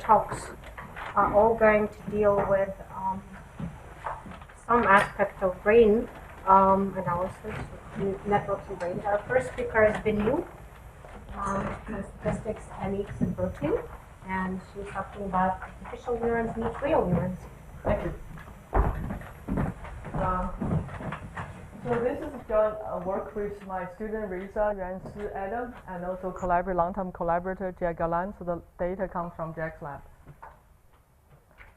talks are all going to deal with some aspect of brain analysis, networks of brain. Our first speaker is Binu, statistics techniques at Berkeley, and she's talking about artificial neurons meet real neurons. Thank you. So this is a work with my student Risa, Yuanshi, Adam, and also long-term collaborator Jack Galan. So the data comes from Jack's lab.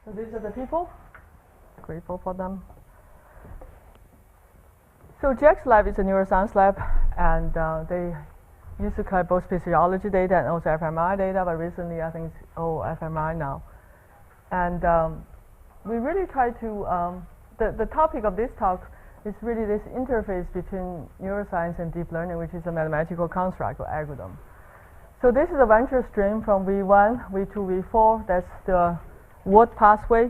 So these are the people. Grateful for them. So Jack's lab is a neuroscience lab, and they used to collect both physiology data and also fMRI data, but recently I think it's all fMRI now. And we really try to, the topic of this talk is really this interface between neuroscience and deep learning, which is a mathematical construct or algorithm. So this is a venture stream from V1, V2, V4. That's the word pathway,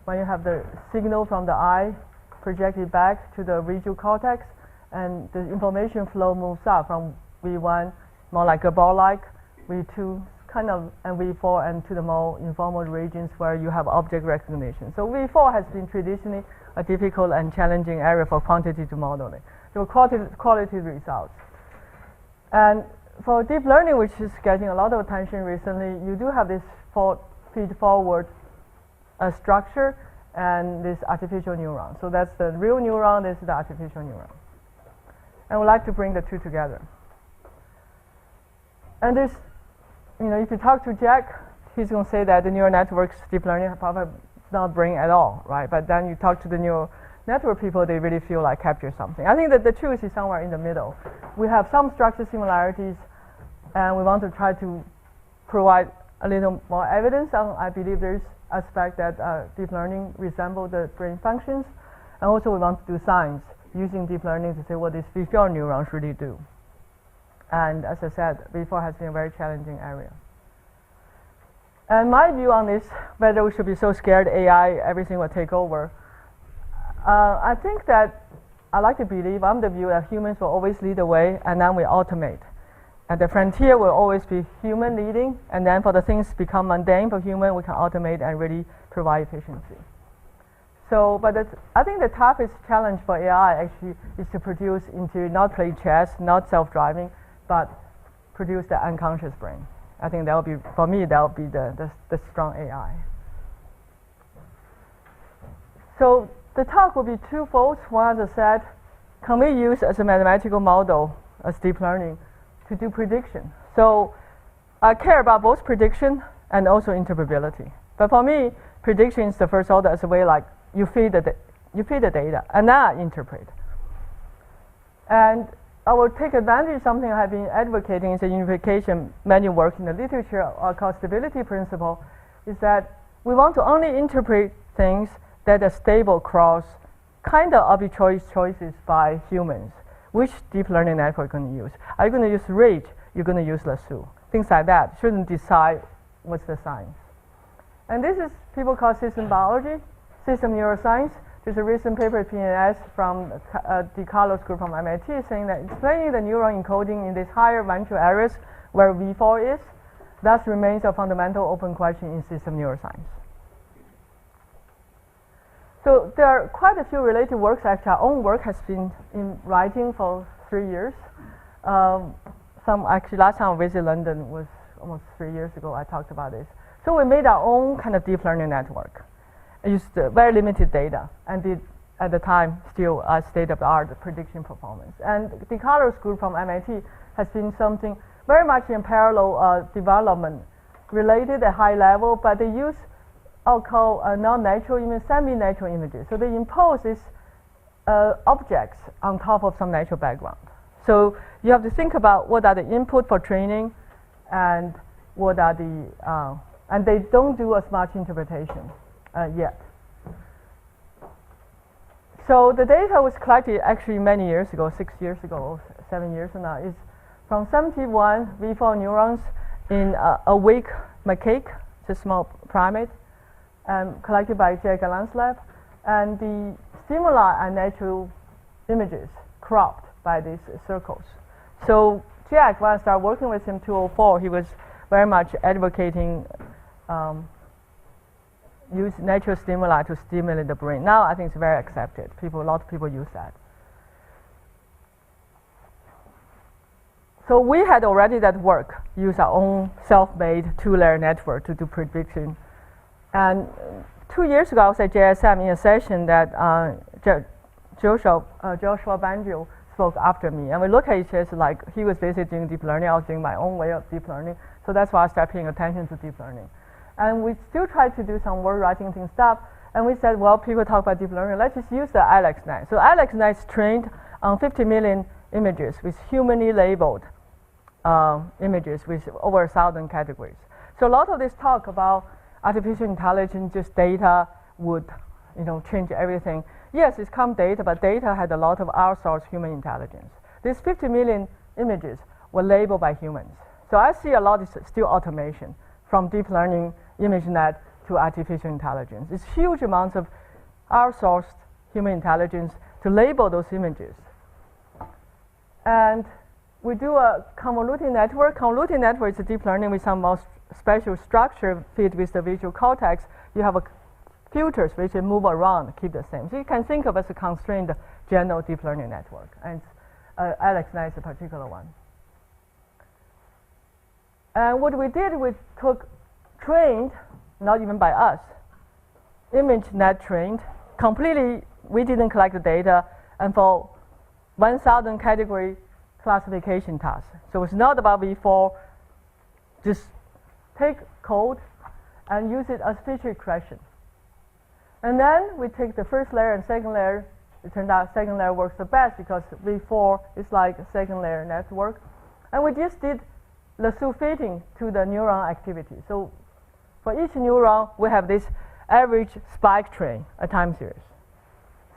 when you have the signal from the eye projected back to the visual cortex, and the information flow moves up from V1, more like a ball-like, V2, kind of, and V4, and to the more informal regions where you have object recognition. So V4 has been traditionally a difficult and challenging area for quantitative modeling. So quality results. And for deep learning, which is getting a lot of attention recently, you do have this feed-forward structure and this artificial neuron. So that's the real neuron, this is the artificial neuron. And we'd like to bring the two together. And there's, if you talk to Jack, he's going to say that the neural networks, deep learning, probably not bring at all, right? But then you talk to the neural network people, they really feel like capture something. I think that the truth is somewhere in the middle. We have some structure similarities, and we want to try to provide a little more evidence on, I believe there's aspect that deep learning resemble the brain functions, and also we want to do science using deep learning to say what these visual neurons really do. And as I said, V4 has been a very challenging area. And my view on this, whether we should be so scared AI, everything will take over. I think that I like to believe, I'm the view that humans will always lead the way, and then we automate. And the frontier will always be human leading, and then for the things become mundane for human, we can automate and really provide efficiency. So, but I think the toughest challenge for AI actually is to produce into not play chess, not self-driving, but produce the unconscious brain. I think that will be, for me, that will be the strong AI. So the talk will be twofold. One, as I said, can we use as a mathematical model as deep learning to do prediction? So I care about both prediction and also interpretability. But for me, prediction is the first order as a way like you feed the data and then I interpret. And I will take advantage of something I have been advocating is the unification many work in the literature called stability principle, is that we want to only interpret things that are stable across kind of arbitrary choices by humans. Which deep learning network are you going to use? Are you going to use Ridge? You're going to use lasso. Things like that shouldn't decide what's the science. And this is people call system biology, system neuroscience. There's a recent paper at PNS from DiCarlo's group from MIT saying that explaining the neuron encoding in these higher ventral areas where V4 is, thus remains a fundamental open question in system neuroscience. So there are quite a few related works. Actually, our own work has been in writing for 3 years. Actually, last time I visited London was almost 3 years ago. I talked about this. So we made our own kind of deep learning network. I used very limited data and did, at the time, still state-of-the-art prediction performance. And DiCarlo's group from MIT has been something very much in parallel development, related at high level, but they use I'll call non-natural images, semi-natural images. So they impose these objects on top of some natural background. So you have to think about what are the input for training, and what are the and they don't do as much interpretation yet. So the data was collected actually many years ago, 6 years ago, or 7 years now, is from 71 V4 neurons in a weak macaque, it's a small primate, collected by Jack Galan's lab, and the stimuli are natural images cropped by these circles. So Jack, when I started working with him in 2004, he was very much advocating use natural stimuli to stimulate the brain. Now I think it's very accepted. A lot of people use that. So we had already that work, use our own self-made two-layer network to do prediction. And 2 years ago, I was at JSM in a session that Joshua Banjo spoke after me. And we look at each other like he was basically doing deep learning, I was doing my own way of deep learning. So that's why I started paying attention to deep learning. And we still try to do some word writing things stuff. And we said, well, people talk about deep learning, let's just use the AlexNet. So AlexNet is trained on 50 million images with humanly labeled images with over 1,000 categories. So a lot of this talk about artificial intelligence, just data would, change everything. Yes, it's come data, but data had a lot of outsourced human intelligence. These 50 million images were labeled by humans. So I see a lot is still automation from deep learning, ImageNet to artificial intelligence. It's huge amounts of outsourced human intelligence to label those images. And we do a convoluted network. Convoluted network is deep learning with some more special structure fit with the visual cortex. You have filters which move around, keep the same. So you can think of it as a constrained general deep learning network. And AlexNet is a particular one. And what we did, we took trained, not even by us, ImageNet trained, completely, we didn't collect the data, and for 1,000 category classification task. So it's not about V4, just take code and use it as feature correction. And then we take the first layer and second layer. It turned out second layer works the best because V4 is like a second layer network. And we just did lasso fitting to the neuron activity. So for each neuron, we have this average spike train, a time series.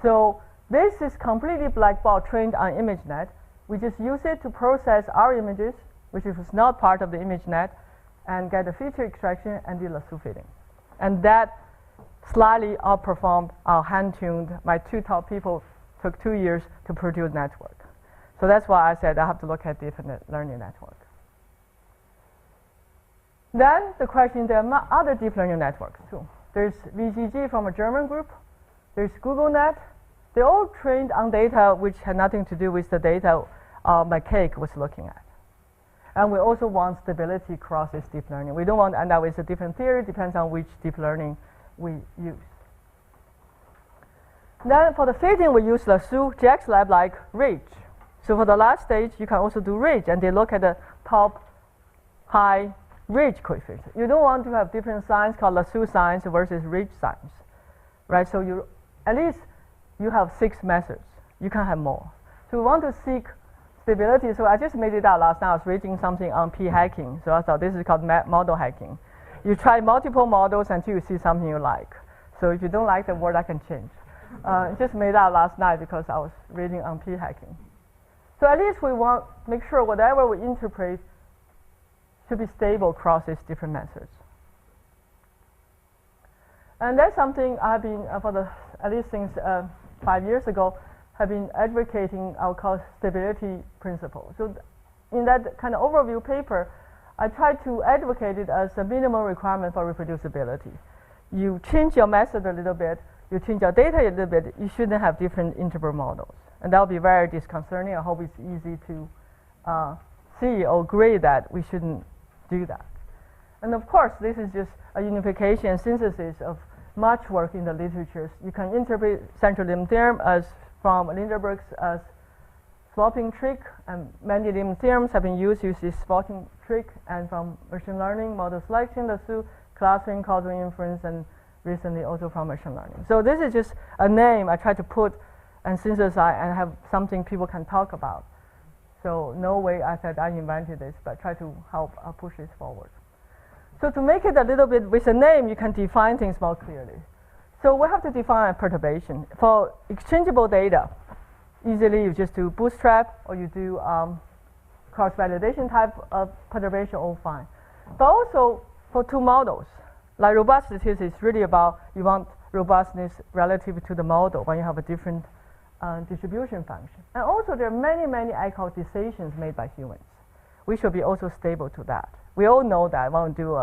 So this is completely black box trained on ImageNet. We just use it to process our images, which was not part of the ImageNet, and get a feature extraction and do lasso fitting. And that slightly outperformed our hand-tuned, my two top people took 2 years to produce network. So that's why I said I have to look at different learning network. Then the question, there are other deep learning networks too. There's VGG from a German group. There's GoogleNet. They're all trained on data which had nothing to do with the data McCake was looking at. And we also want stability across this deep learning. We don't want to end up with a different theory, depends on which deep learning we use. Then for the fitting, we use lasso, JXLab like ridge. So for the last stage, you can also do ridge, and they look at the top high ridge coefficient. You don't want to have different signs called lasso signs versus ridge signs, right? So you at least you have 6 methods. You can have more. So we want to seek stability. So I just made it out last night. I was reading something on p-hacking. So I thought this is called model hacking. You try multiple models until you see something you like. So if you don't like the word, I can change. Just made out last night because I was reading on p-hacking. So at least we want to make sure whatever we interpret should be stable across these different methods. And that's something I've been, at least since 5 years ago, have been advocating our called stability principle. So in that kind of overview paper, I tried to advocate it as a minimum requirement for reproducibility. You change your method a little bit, you change your data a little bit, you shouldn't have different interval models. And that will be very disconcerting. I hope it's easy to see or agree that we shouldn't do that. And of course, this is just a unification and synthesis of much work in the literatures. You can interpret central limit theorem as from Lindenberg's as swapping trick, and many limit theorems have been used use this swapping trick, and from machine learning, model selection, lasso, clustering, causal inference, and recently also from machine learning. So this is just a name I try to put and synthesize and have something people can talk about. So no way I said I invented this, but try to help push this forward. So to make it a little bit with a name, you can define things more clearly. So we have to define a perturbation. For exchangeable data, easily you just do bootstrap or you do cross-validation type of perturbation, all fine. But also for two models, like robust statistics is really about you want robustness relative to the model when you have a different distribution function. And also there are many, many I call decisions made by humans. We should be also stable to that. We all know that when we do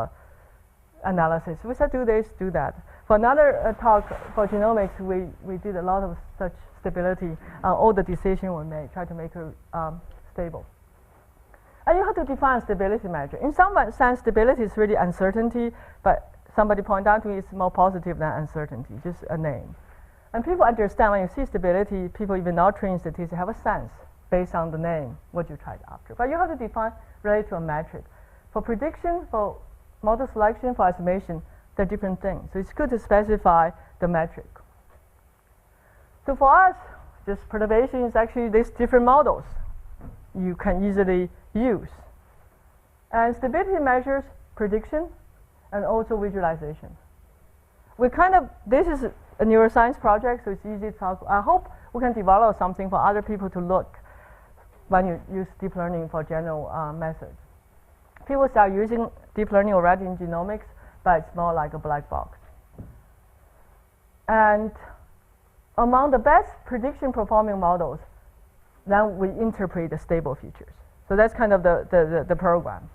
analysis. We said do this, do that. For another talk for genomics, we did a lot of such stability. All the decisions we made, try to make it stable. And you have to define stability measure. In some sense, stability is really uncertainty, but somebody pointed out to me it's more positive than uncertainty, just a name. And people understand when you see stability, people even not trained statistics have a sense based on the name, what you tried after. But you have to define related to a metric. For prediction, for model selection, for estimation, they're different things. So it's good to specify the metric. So for us, just perturbation is actually these different models you can easily use. And stability measures prediction and also visualization. This is a neuroscience project, so it's easy to talk. I hope we can develop something for other people to look when you use deep learning for general methods. People start using deep learning already in genomics, but it's more like a black box. And among the best prediction performing models, then we interpret the stable features. So that's kind of the program.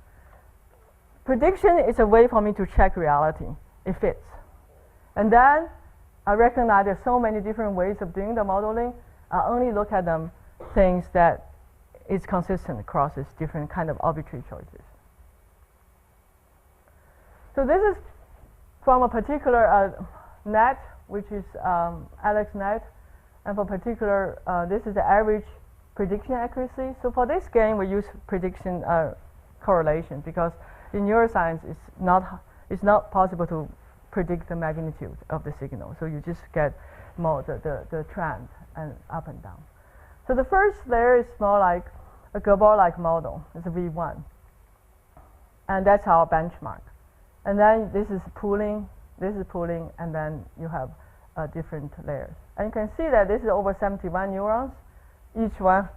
Prediction is a way for me to check reality. It fits. And then I recognize there's so many different ways of doing the modeling. I only look at them things that is consistent across these different kind of arbitrary choices. So this is from a particular net, which is AlexNet, and for particular, this is the average prediction accuracy. So for this game, we use prediction correlation because in neuroscience, it's not possible to predict the magnitude of the signal. So you just get more the trend and up and down. So the first layer is more like a Gabor-like model. It's a V1. And that's our benchmark. And then this is pooling, and then you have different layers. And you can see that this is over 71 neurons. Each one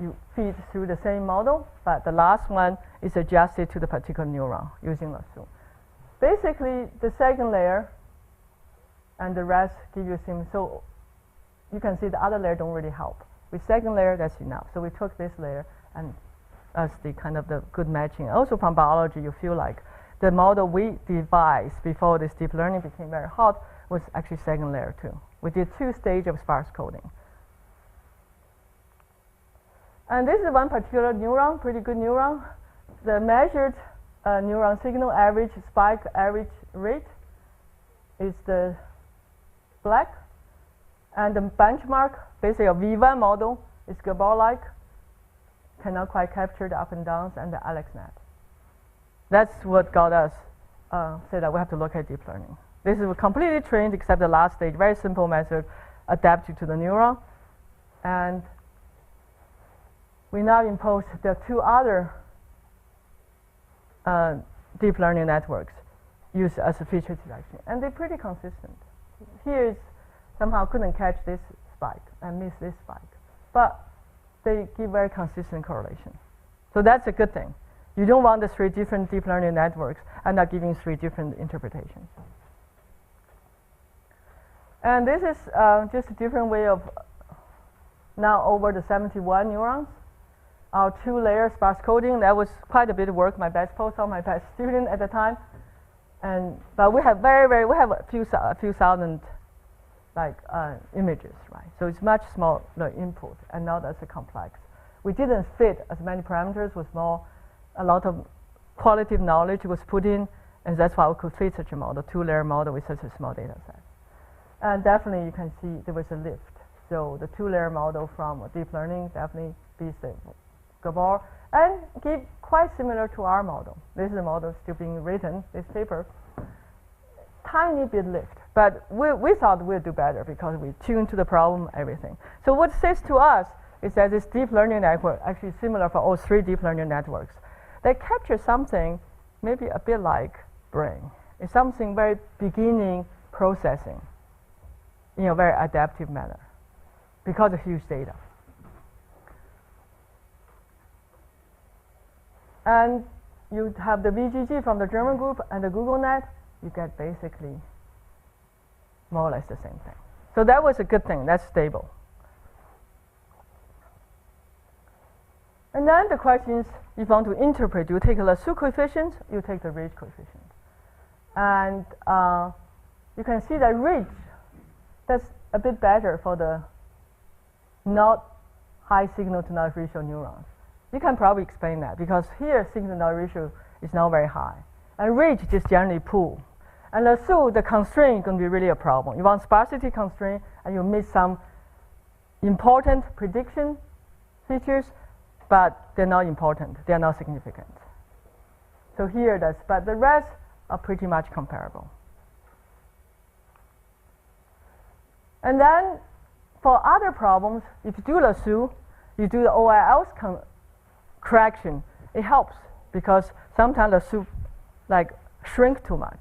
you feed through the same model, but the last one is adjusted to the particular neuron using lasso. Basically, the second layer and the rest give you same. So you can see the other layer don't really help. With second layer, that's enough. So we took this layer and as the kind of the good matching. Also from biology, you feel like the model we devised before this deep learning became very hot was actually second layer too. We did 2 stages of sparse coding. And this is one particular neuron, pretty good neuron. The measured neuron signal average spike average rate is the black. And the benchmark, basically a V1 model, is Gabor-like, cannot quite capture the up and downs and the AlexNet. That's what got us say that we have to look at deep learning. This is completely trained except the last stage, very simple method adapted to the neuron. And we now impose the 2 other deep learning networks used as a feature detection. And they're pretty consistent. Here is somehow couldn't catch this spike and miss this spike. But they give very consistent correlation. So that's a good thing. You don't want the 3 different deep learning networks and not giving 3 different interpretations. And this is just a different way of now over the 71 neurons. Our 2-layer sparse coding, that was quite a bit of work. My best postdoc, my best student at the time. But we have we have a few thousand images, right? So it's much smaller input and not as complex. We didn't fit as many parameters with a lot of qualitative knowledge was put in, and that's why we could fit such a model, 2-layer model with such a small data set. And definitely you can see there was a lift. So the 2-layer model from deep learning definitely beats the Gabor and give quite similar to our model. This is a model still being written, this paper. Tiny bit lift, but we thought we'd do better because we tuned to the problem, everything. So what it says to us is that this deep learning network actually similar for all 3 deep learning networks. They capture something maybe a bit like brain. It's something very beginning processing in a very adaptive manner because of huge data. And you have the VGG from the German group and the GoogleNet, you get basically more or less the same thing. So that was a good thing, that's stable. And then the question is, if you want to interpret, do you take the Lasso coefficient, you take the Ridge coefficient. And you can see that ridge, that's a bit better for the not high signal to noise ratio neurons. You can probably explain that because here signal to noise ratio is not very high. And ridge just generally poor. And so the constraint is going to be really a problem. You want sparsity constraint and you miss some important prediction features, but they're not important. They're not significant. So here but the rest are pretty much comparable. And then for other problems, if you do lasso, you do the OIL's correction, it helps because sometimes lasso like shrink too much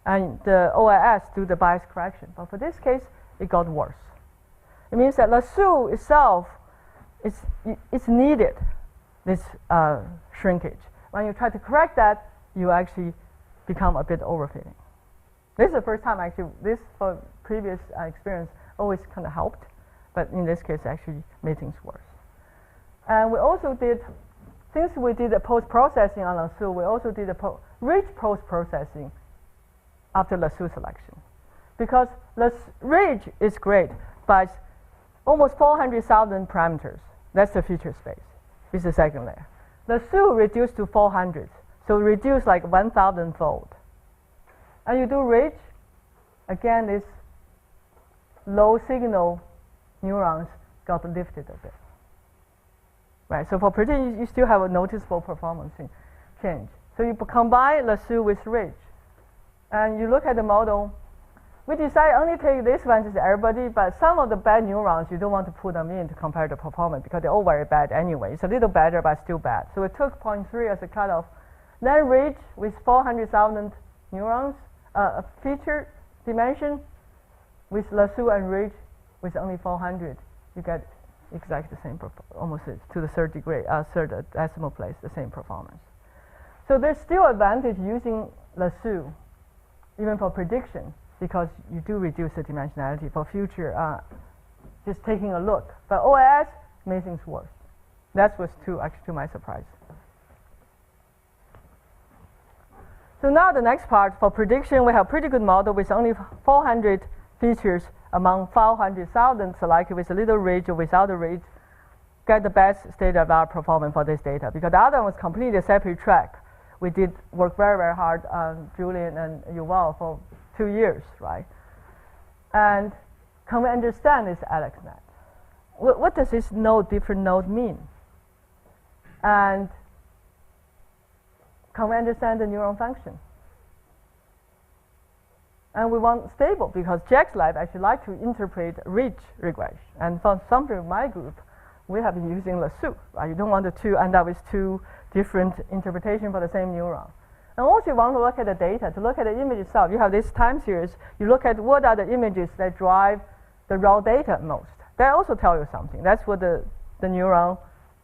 and the OIS do the bias correction. But for this case, it got worse. It means that lasso itself it's needed, this shrinkage. When you try to correct that, you actually become a bit overfitting. This is the first time actually, this for previous experience always kind of helped, but in this case actually made things worse. And we also did, since we did the post-processing on lasso, we also did the ridge post-processing after lasso selection. Because ridge is great, but almost 400,000 parameters. That's the feature space. It's the second layer. Lasso reduced to 400, so reduced like 1,000-fold. And you do ridge, again, this low signal neurons got lifted a bit. Right, so for prediction, you still have a noticeable performance change. So you combine lasso with ridge, and you look at the model. We decided only take this one to everybody, but some of the bad neurons, you don't want to put them in to compare the performance because they're all very bad anyway. It's a little better, but still bad. So we took 0.3 as a cutoff. Then ridge with 400,000 neurons, feature dimension with lasso and ridge with only 400. You get exactly the same, almost to the third degree, third decimal place, the same performance. So there's still advantage using lasso, even for prediction, because you do reduce the dimensionality for future, just taking a look. But OIS made things worse. That was actually to my surprise. So now the next part, for prediction, we have a pretty good model with only 400 features among 500,000 selected with a little ridge or without a ridge, get the best state-of-the-art performance for this data. Because the other one was completely a separate track. We did work very, very hard on Julian and Yuval for 2 years, right? And can we understand this AlexNet? What does this different node mean? And can we understand the neuron function? And we want stable because Jack's lab actually like to interpret ridge regression. And for some of my group, we have been using lasso, right? You don't want the two end up with two different interpretations for the same neuron. And also you want to look at the data, to look at the image itself. You have this time series, you look at what are the images that drive the raw data most. That also tell you something. That's what the neuron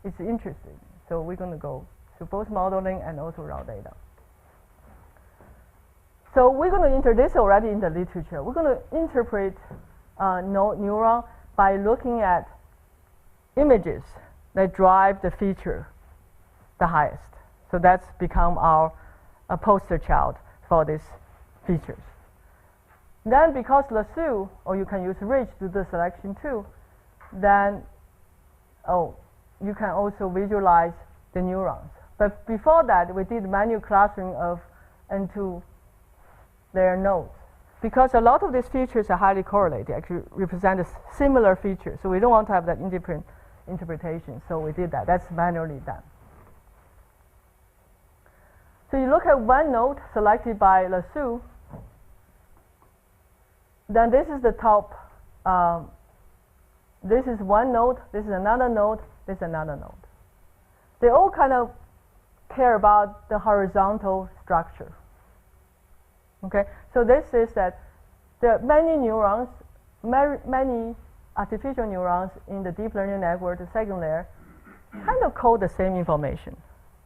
is interested in. So we're going to go to both modeling and also raw data. So we're going to enter this already in the literature. We're going to interpret neuron by looking at images that drive the feature the highest. So that's become our poster child for these features. Then because lasso, or you can use ridge to do the selection too, then you can also visualize the neurons. But before that, we did manual clustering of into their nodes. Because a lot of these features are highly correlated, they actually represent a similar feature. So we don't want to have that independent interpretation. So we did that. That's manually done. So you look at one node selected by lasso, then this is the top. This is one node, this is another node, this is another node. They all kind of care about the horizontal structure. Okay, so this is that there are many neurons, many artificial neurons in the deep learning network, the second layer, kind of code the same information,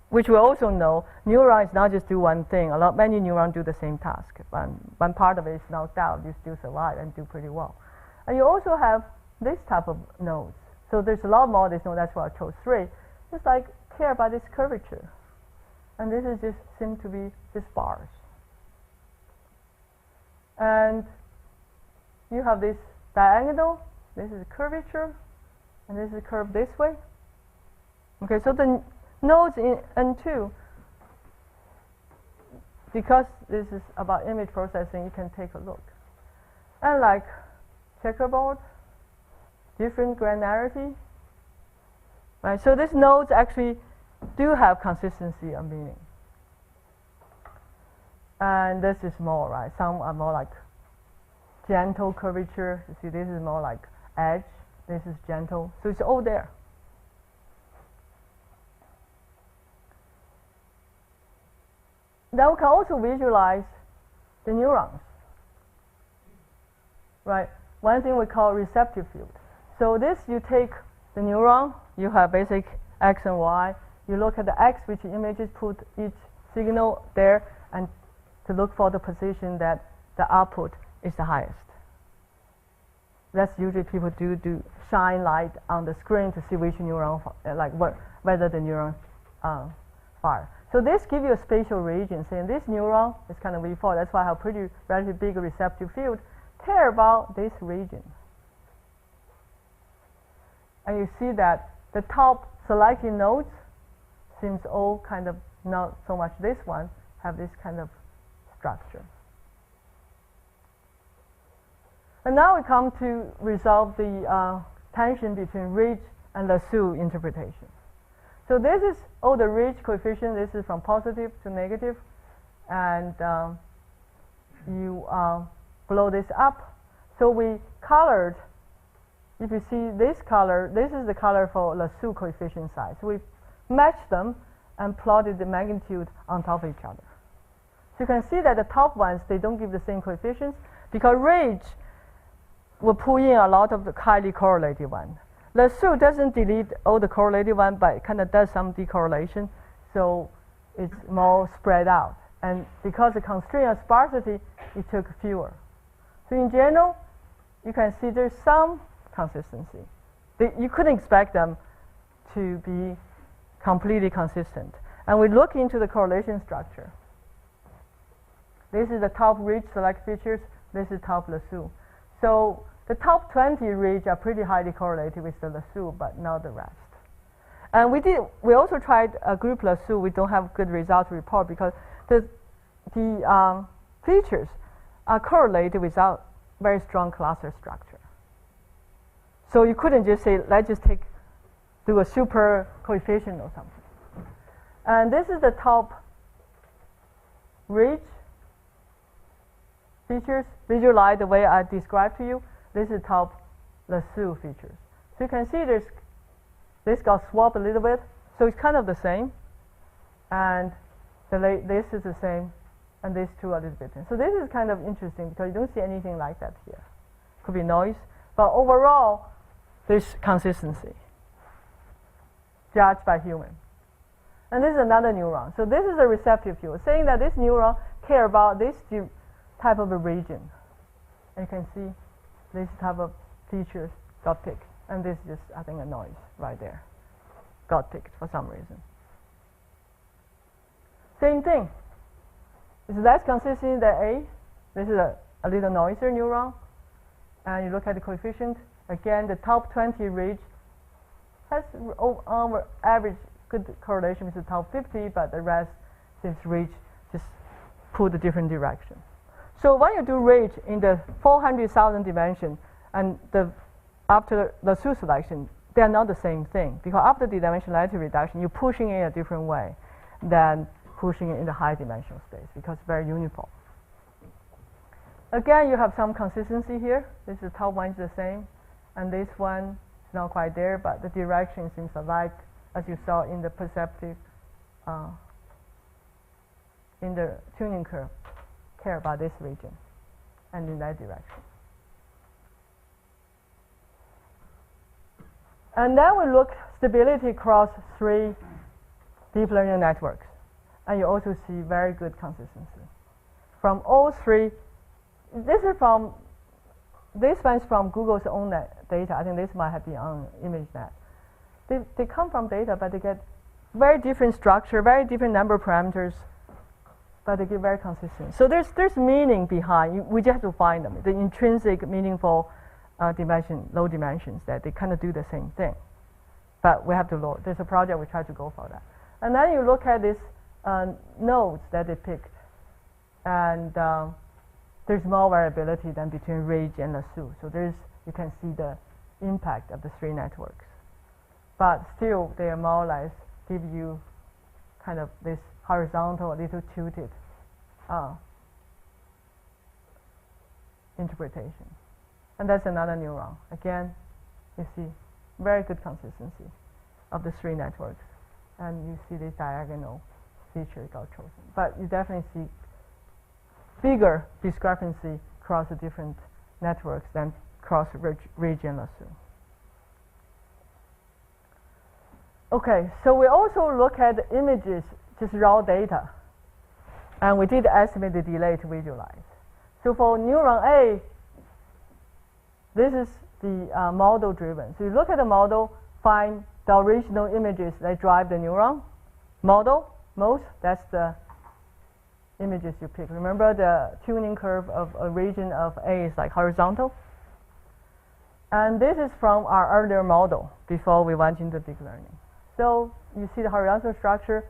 which we also know neurons not just do one thing. Many neurons do the same task. One part of it is knocked out, you still survive and do pretty well. And you also have this type of nodes. So there's a lot more of these nodes. That's why I chose 3. Just like care about this curvature, and this is just seem to be just bars. And you have this diagonal, this is curvature, and this is curved this way. Okay, so the nodes in N2, because this is about image processing, you can take a look. And like checkerboard, different granularity, right? So these nodes actually do have consistency of meaning. And this is more, right? Some are more like gentle curvature. You see, this is more like edge. This is gentle. So it's all there. Then we can also visualize the neurons, right? One thing we call receptive field. So this, you take the neuron, you have basic X and Y. You look at the X, which images, put each signal there, and to look for the position that the output is the highest. That's usually people do shine light on the screen to see which neuron, whether the neuron fire. So this gives you a spatial region, saying this neuron is kind of V4. That's why I have pretty relatively big receptive field. Care about this region. And you see that the top selected nodes seems all kind of, not so much this one, have this kind of structure. And now we come to resolve the tension between ridge and lasso interpretation. So this is all the ridge coefficient. This is from positive to negative. And you blow this up. So we colored, if you see this color, this is the color for lasso coefficient size. So we matched them and plotted the magnitude on top of each other. So you can see that the top ones, they don't give the same coefficients because ridge will pull in a lot of the highly correlated one. Lasso doesn't delete all the correlated one, but it kind of does some decorrelation, so it's more spread out. And because the constraint of sparsity, it took fewer. So in general, you can see there's some consistency. You couldn't expect them to be completely consistent. And we look into the correlation structure. This is the top ridge select features. This is top lasso. So the top 20 ridge are pretty highly correlated with the lasso, but not the rest. And we also tried a group lasso. We don't have good results to report because the features are correlated without very strong cluster structure. So you couldn't just say, let's just do a super coefficient or something. And this is the top ridge features, visualize the way I described to you. This is top lasso features. So you can see this got swapped a little bit, so it's kind of the same. And this is the same, and these two are a little bit different. So this is kind of interesting because you don't see anything like that here. Could be noise, but overall, there's consistency judged by human. And this is another neuron. So this is a receptive field, saying that this neuron care about this type of a region. And you can see this type of features got picked. And this is just, I think, a noise right there. Got picked for some reason. Same thing. It's less consistent than A. This is a little noisier neuron. And you look at the coefficient. Again, the top 20 ridge has on average good correlation with the top 50, but the rest seems ridge just pulled a different direction. So when you do ridge in the 400,000 dimension and after the lasso selection, they are not the same thing because after the dimensionality reduction, you're pushing it a different way than pushing it in the high dimensional space because it's very uniform. Again, you have some consistency here. This is top one is the same, and this one is not quite there, but the direction seems alike as you saw in the perceptive, in the tuning curve. Care about this region and in that direction. And then we look stability across 3 deep learning networks. And you also see very good consistency. From all 3, this one's from Google's own data. I think this might have been on ImageNet. They come from data, but they get very different structure, very different number of parameters. but they get very consistent. So there's meaning behind. We just have to find them. The intrinsic, meaningful low dimensions that they kind of do the same thing. But we have to look. There's a project we try to go for that. And then you look at these nodes that they picked, and there's more variability than between Ridge and Lasso. So you can see the impact of the three networks. But still, they are more or less give you kind of this horizontal, a little tilted interpretation. And that's another neuron. Again, you see very good consistency of the three networks. And you see this diagonal feature got chosen. But you definitely see bigger discrepancy across the different networks than across Ridge and Lasso. Okay, so we also look at the images, just raw data. And we did estimate the delay to visualize. So for neuron A, this is the model driven. So you look at the model, find the original images that drive the neuron. Model, that's the images you pick. Remember the tuning curve of a region of A is like horizontal? And this is from our earlier model before we went into deep learning. So you see the horizontal structure,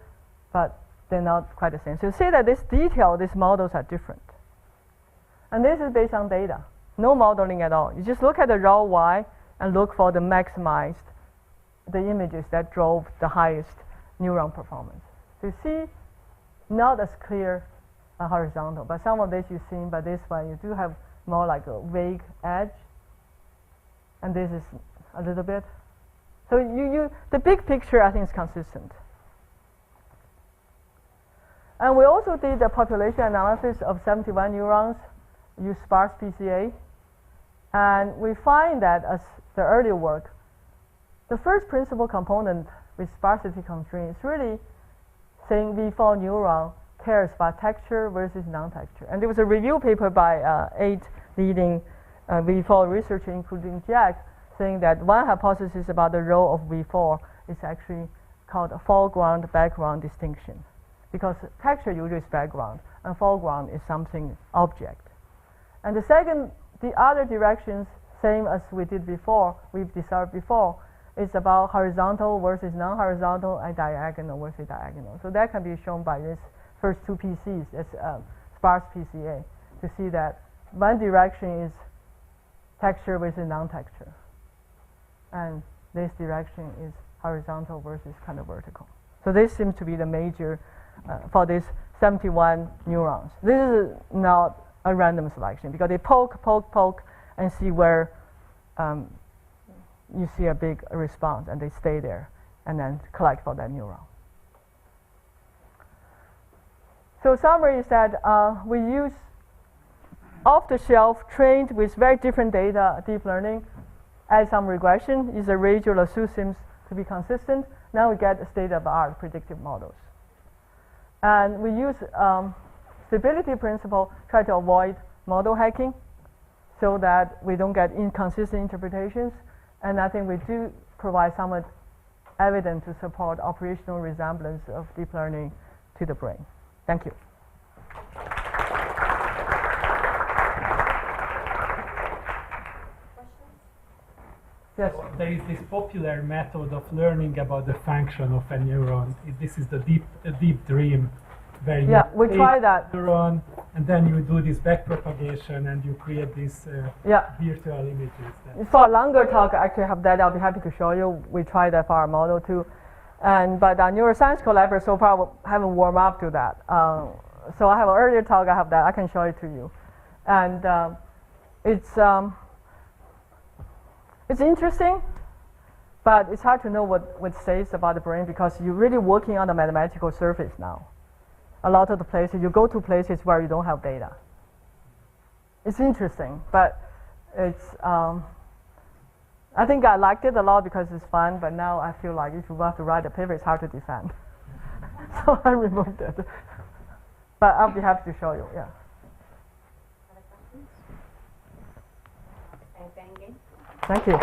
but they're not quite the same. So you see that this detail, these models are different. And this is based on data. No modeling at all. You just look at the raw Y and look for the maximized, the images that drove the highest neuron performance. So you see not as clear horizontal, but some of this you've seen, but this one you do have more like a vague edge. And this is a little bit. So the big picture I think is consistent. And we also did a population analysis of 71 neurons, use sparse PCA. And we find that as the earlier work, the first principal component with sparsity constraint is really saying V4 neuron cares about texture versus non-texture. And there was a review paper by 8 leading V4 researchers, including Jack, saying that one hypothesis about the role of V4 is actually called a foreground-background distinction, because texture usually is background, and foreground is something object. And the other directions, same as we did before, we've discovered before, is about horizontal versus non-horizontal and diagonal versus diagonal. So that can be shown by this first two PCs as sparse PCA to see that one direction is texture versus non-texture. And this direction is horizontal versus kind of vertical. So this seems to be the major for these 71 neurons. This is not a random selection because they poke, and see where you see a big response, and they stay there and then collect for that neuron. So summary is that we use off-the-shelf trained with very different data deep learning, add some regression, is a Ridge or Lasso seems to be consistent. Now we get state-of-the-art predictive models. And we use stability principle, try to avoid model hacking so that we don't get inconsistent interpretations. And I think we do provide some evidence to support operational resemblance of deep learning to the brain. Thank you. Yes. So there is this popular method of learning about the function of a neuron. This is the deep dream, where you we try that neuron, and then you do this backpropagation, and you create these virtual images. For a longer talk, I actually have that. I'll be happy to show you. We tried that for our model too, but our neuroscience collaborators so far haven't warmed up to that. So I have an earlier talk. I have that. I can show it to you, and it's interesting, but it's hard to know what it says about the brain because you're really working on the mathematical surface now. A lot of the places, you go to places where you don't have data. It's interesting, but it's, I think I liked it a lot because it's fun, but now I feel like if you want to write a paper, it's hard to defend. So I removed it. But I'll be happy to show you, yeah. Other questions? Thank you.